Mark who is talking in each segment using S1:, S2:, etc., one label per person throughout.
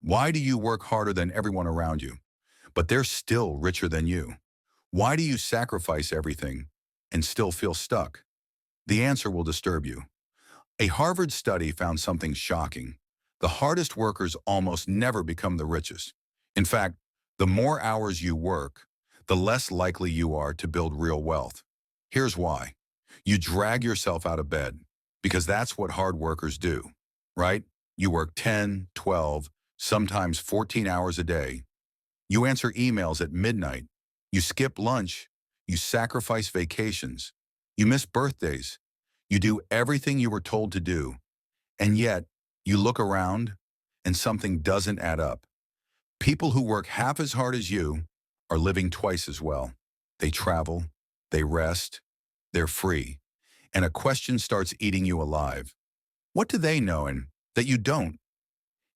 S1: Why do you work harder than everyone around you, but they're still richer than you? Why do you sacrifice everything and still feel stuck? The answer will disturb you. A Harvard study found something shocking. The hardest workers almost never become the richest. In fact, the more hours you work, the less likely you are to build real wealth. Here's why. You drag yourself out of bed because that's what hard workers do, right? You work 10, 12, sometimes 14 hours a day. You answer emails at midnight. You skip lunch. You sacrifice vacations. You miss birthdays. You do everything you were told to do. And yet, you look around and something doesn't add up. People who work half as hard as you are living twice as well. They travel, they rest, they're free. And a question starts eating you alive. What do they know and that you don't?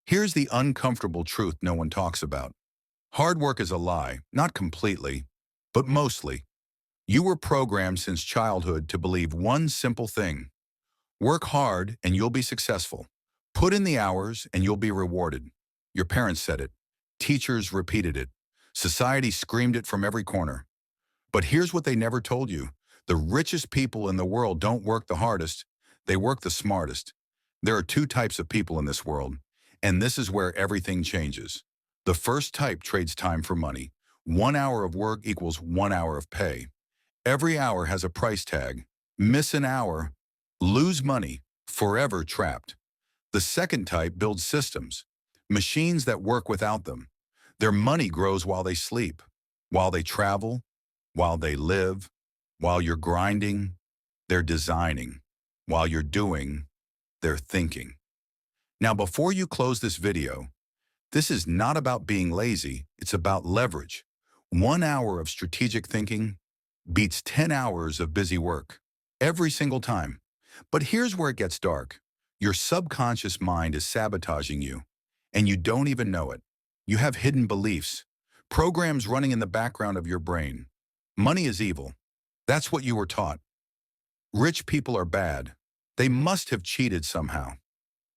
S1: Here's the uncomfortable truth no one talks about. Hard work is a lie, not completely, but mostly. You were programmed since childhood to believe one simple thing. Work hard and you'll be successful. Put in the hours and you'll be rewarded. Your parents said it. Teachers repeated it. Society screamed it from every corner. But here's what they never told you. The richest people in the world don't work the hardest. They work the smartest. There are two types of people in this world, and this is where everything changes. The first type trades time for money. 1 hour of work equals 1 hour of pay. Every hour has a price tag. Miss an hour, lose money, forever trapped. The second type builds systems, machines that work without them. Their money grows while they sleep, while they travel, while they live, while you're grinding, they're designing. While you're doing, they're thinking. Now, before you close this video, this is not about being lazy, it's about leverage. 1 hour of strategic thinking beats 10 hours of busy work, every single time. But here's where it gets dark. Your subconscious mind is sabotaging you, and you don't even know it. You have hidden beliefs, programs running in the background of your brain. Money is evil. That's what you were taught. Rich people are bad. They must have cheated somehow.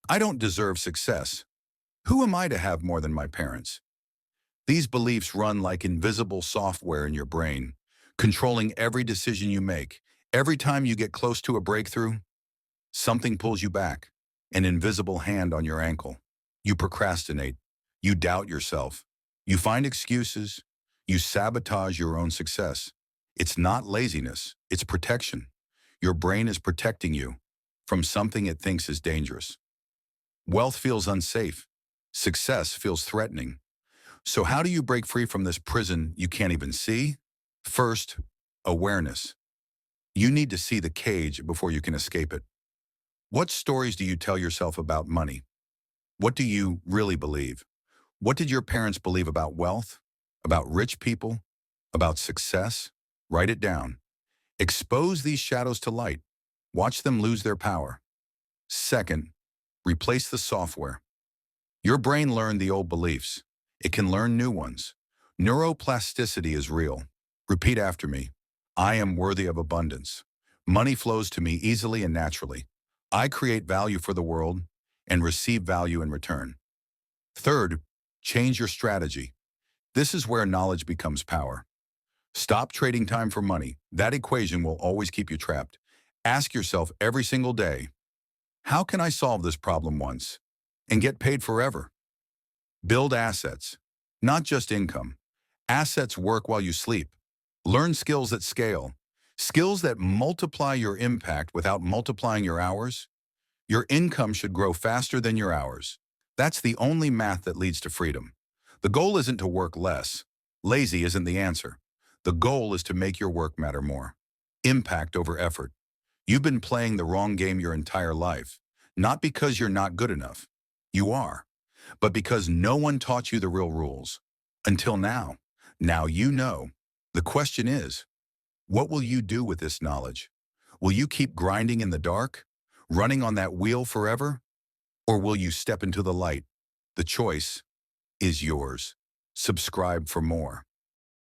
S1: I don't deserve success. Who am I to have more than my parents? These beliefs run like invisible software in your brain, controlling every decision you make. Every time you get close to a breakthrough, something pulls you back, an invisible hand on your ankle. You procrastinate. You doubt yourself. You find excuses. You sabotage your own success. It's not laziness, it's protection. Your brain is protecting you from something it thinks is dangerous. Wealth feels unsafe. Success feels threatening. So how do you break free from this prison you can't even see? First, awareness. You need to see the cage before you can escape it. What stories do you tell yourself about money? What do you really believe? What did your parents believe about wealth, about rich people, about success? Write it down. Expose these shadows to light. Watch them lose their power. Second, replace the software. Your brain learned the old beliefs. It can learn new ones. Neuroplasticity is real. Repeat after me. I am worthy of abundance. Money flows to me easily and naturally. I create value for the world and receive value in return. Third, change your strategy. This is where knowledge becomes power. Stop trading time for money. That equation will always keep you trapped. Ask yourself every single day, how can I solve this problem once and get paid forever? Build assets, not just income. Assets work while you sleep. Learn skills that scale, skills that multiply your impact without multiplying your hours. Your income should grow faster than your hours. That's the only math that leads to freedom. The goal isn't to work less. Lazy isn't the answer. The goal is to make your work matter more. Impact over effort. You've been playing the wrong game your entire life, not because you're not good enough. You are, but because no one taught you the real rules. Until now. Now you know. The question is, what will you do with this knowledge? Will you keep grinding in the dark, running on that wheel forever? Or will you step into the light? The choice is yours. Subscribe for more.